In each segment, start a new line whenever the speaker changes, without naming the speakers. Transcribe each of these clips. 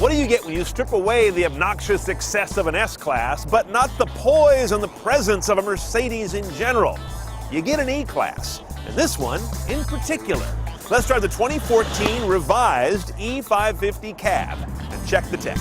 What do you get when you strip away the obnoxious excess of an S-Class, but not the poise and the presence of a Mercedes in general? You get an E-Class, and this one in particular. Let's try the 2014 revised E550 cab and check the tech.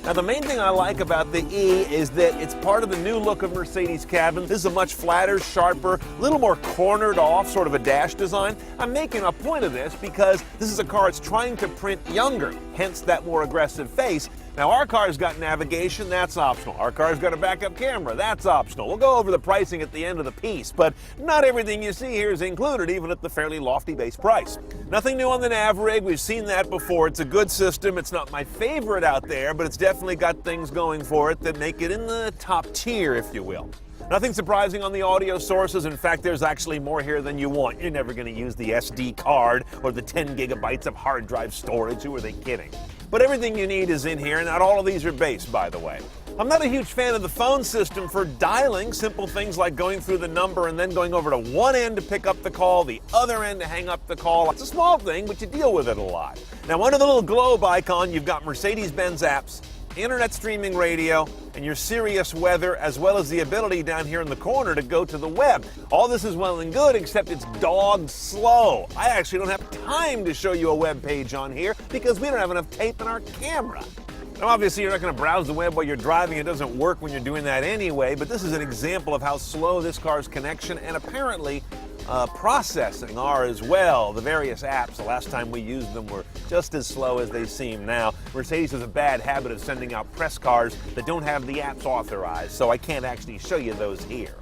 Now, the main thing I like about the E is that it's part of the new look of Mercedes cabin. This is a much flatter, sharper, a little more cornered off, sort of a dash design. I'm making a point of this because this is a car that's trying to print younger, hence that more aggressive face. Now, our car's got navigation, that's optional. Our car's got a backup camera, that's optional. We'll go over the pricing at the end of the piece, but not everything you see here is included, even at the fairly lofty base price. Nothing new on the nav rig, we've seen that before. It's a good system. It's not my favorite out there, but it's definitely got things going for it that make it in the top tier, if you will. Nothing surprising on the audio sources. In fact, there's actually more here than you want. You're never going to use the SD card or the 10 gigabytes of hard drive storage. Who are they kidding? But everything you need is in here, and not all of these are bass, by the way. I'm not a huge fan of the phone system for dialing. Simple things like going through the number and then going over to one end to pick up the call, the other end to hang up the call. It's a small thing, but you deal with it a lot. Now, under the little globe icon, you've got Mercedes-Benz apps, internet streaming radio, and your Sirius weather, as well as the ability down here in the corner to go to the web. All this is well and good, except it's dog slow. I actually don't have time to show you a web page on here because we don't have enough tape in our camera. Now, obviously, you're not going to browse the web while you're driving. It doesn't work when you're doing that anyway, but this is an example of how slow this car's connection and apparently processing are as well. The various apps, the last time we used them, were just as slow as they seem now. Mercedes has a bad habit of sending out press cars that don't have the apps authorized, so I can't actually show you those here.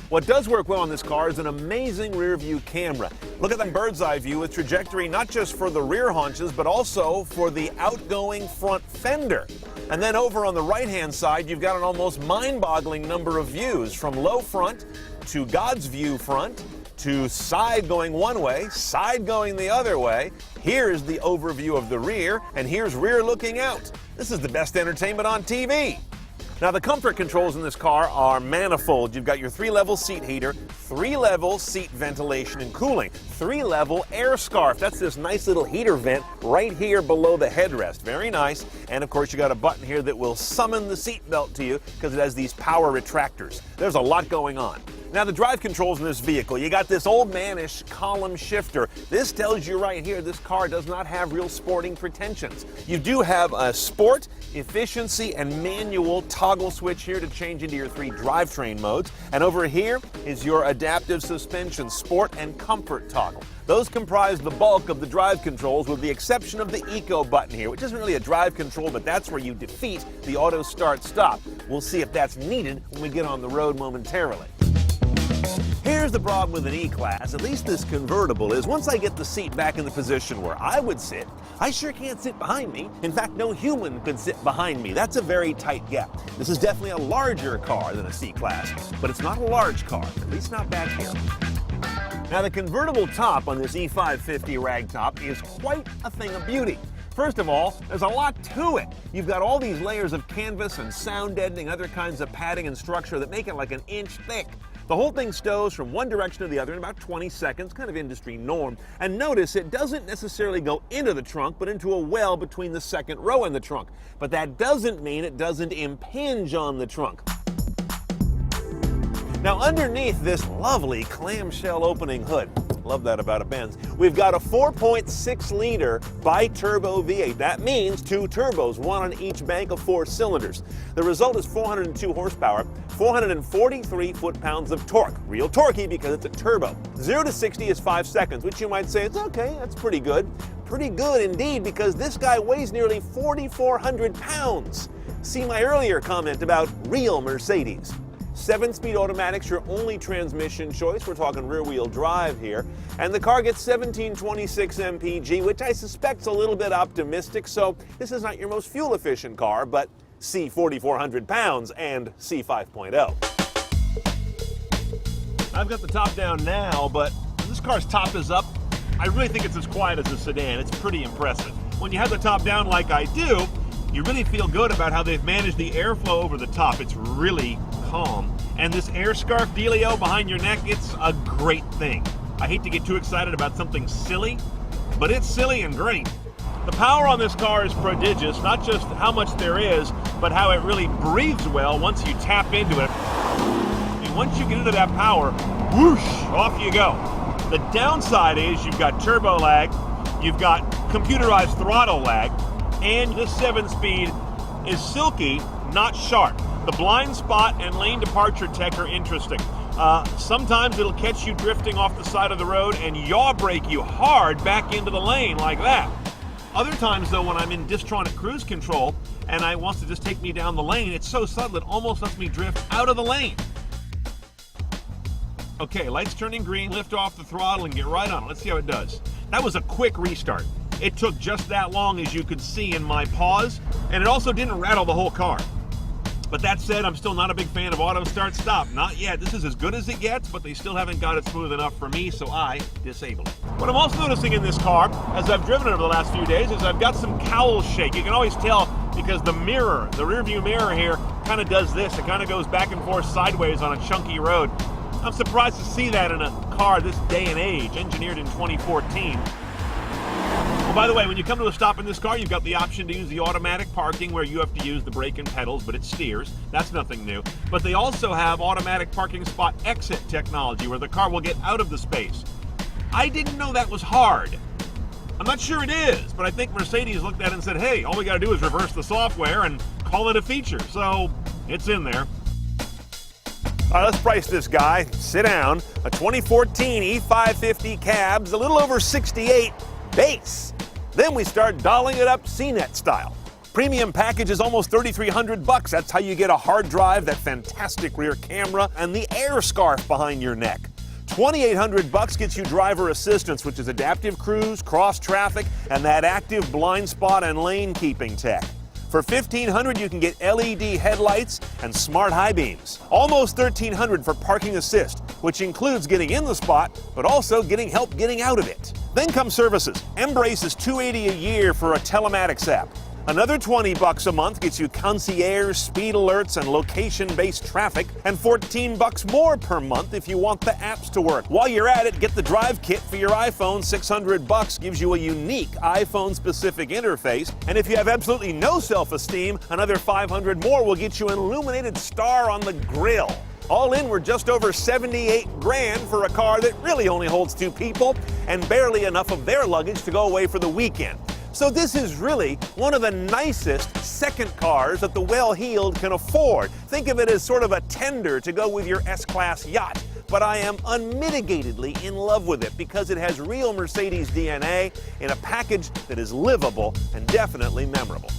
What does work well on this car is an amazing rear view camera. Look at that bird's eye view with trajectory not just for the rear haunches, but also for the outgoing front fender. And then over on the right-hand side, you've got an almost mind-boggling number of views, from low front to God's view front, to side going one way, side going the other way. Here's the overview of the rear, and here's rear looking out. This is the best entertainment on TV. Now, the comfort controls in this car are manifold. You've got your 3-level seat heater, 3-level seat ventilation and cooling, 3-level air scarf. That's this nice little heater vent right here below the headrest. Very nice. And of course, you got a button here that will summon the seat belt to you because it has these power retractors. There's a lot going on. Now, the drive controls in this vehicle, you got this old manish column shifter. This tells you right here this car does not have real sporting pretensions. You do have a sport, efficiency, and manual toggle switch here to change into your 3 drivetrain modes. And over here is your adaptive suspension, sport, and comfort toggle. Those comprise the bulk of the drive controls, with the exception of the Eco button here, which isn't really a drive control, but that's where you defeat the auto start-stop. We'll see if that's needed when we get on the road momentarily. Here's the problem with an E-Class, at least this convertible, is once I get the seat back in the position where I would sit, I sure can't sit behind me. In fact, no human could sit behind me. That's a very tight gap. This is definitely a larger car than a C-Class, but it's not a large car, at least not back here. Now, the convertible top on this E550 ragtop is quite a thing of beauty. First of all, there's a lot to it. You've got all these layers of canvas and sound deadening, other kinds of padding and structure that make it like an inch thick. The whole thing stows from one direction to the other in about 20 seconds, kind of industry norm. And notice it doesn't necessarily go into the trunk, but into a well between the second row and the trunk. But that doesn't mean it doesn't impinge on the trunk. Now, underneath this lovely clamshell opening hood, love that about a Benz, we've got a 4.6-liter bi-turbo V8. That means 2 turbos, one on each bank of 4 cylinders. The result is 402 horsepower, 443 foot-pounds of torque. Real torquey because it's a turbo. 0 to 60 is 5 seconds, which you might say, it's okay, that's pretty good. Pretty good indeed, because this guy weighs nearly 4,400 pounds. See my earlier comment about real Mercedes. 7-speed automatic's your only transmission choice. We're talking rear-wheel drive here. And the car gets 1726 mpg, which I suspect's a little bit optimistic, so this is not your most fuel-efficient car, but see 4,400 pounds and see 5.0. I've got the top down now, but when this car's top is up, I really think it's as quiet as a sedan. It's pretty impressive. When you have the top down like I do, you really feel good about how they've managed the airflow over the top. It's really calm. And this air scarf dealio behind your neck, it's a great thing. I hate to get too excited about something silly, but it's silly and great. The power on this car is prodigious, not just how much there is, but how it really breathes well once you tap into it. And once you get into that power, whoosh, off you go. The downside is you've got turbo lag, you've got computerized throttle lag, and this 7-speed is silky, not sharp. The blind spot and lane departure tech are interesting. Sometimes it'll catch you drifting off the side of the road and yaw brake you hard back into the lane like that. Other times, though, when I'm in Distronic cruise control and it wants to just take me down the lane, it's so subtle it almost lets me drift out of the lane. Okay, lights turning green, lift off the throttle and get right on it. Let's see how it does. That was a quick restart. It took just that long, as you could see in my pause, and it also didn't rattle the whole car. But that said, I'm still not a big fan of auto start stop. Not yet. This is as good as it gets, but they still haven't got it smooth enough for me, so I disable it. What I'm also noticing in this car, as I've driven it over the last few days, is I've got some cowl shake. You can always tell because the mirror, the rear view mirror here, kind of does this. It kind of goes back and forth sideways on a chunky road. I'm surprised to see that in a car this day and age, engineered in 2014. Oh, by the way, when you come to a stop in this car, you've got the option to use the automatic parking where you have to use the brake and pedals, but it steers. That's nothing new. But they also have automatic parking spot exit technology where the car will get out of the space. I didn't know that was hard. I'm not sure it is, but I think Mercedes looked at it and said, hey, all we got to do is reverse the software and call it a feature. So it's in there. All right, let's price this guy. Sit down. A 2014 E550 cab's a little over 68 base. Then we start dolling it up CNET style. Premium package is almost $3,300. That's how you get a hard drive, that fantastic rear camera, and the air scarf behind your neck. $2,800 gets you driver assistance, which is adaptive cruise, cross traffic, and that active blind spot and lane keeping tech. For $1,500, you can get LED headlights and smart high beams. Almost $1,300 for parking assist, which includes getting in the spot, but also getting help getting out of it. Then come services. Embrace is $280 a year for a telematics app. Another $20 a month gets you concierge, speed alerts, and location-based traffic, and $14 more per month if you want the apps to work. While you're at it, get the drive kit for your iPhone. $600 gives you a unique iPhone-specific interface, and if you have absolutely no self-esteem, another $500 more will get you an illuminated star on the grille. All in, we're just over $78,000 for a car that really only holds 2 people and barely enough of their luggage to go away for the weekend. So this is really one of the nicest second cars that the well-heeled can afford. Think of it as sort of a tender to go with your S-Class yacht. But I am unmitigatedly in love with it because it has real Mercedes DNA in a package that is livable and definitely memorable.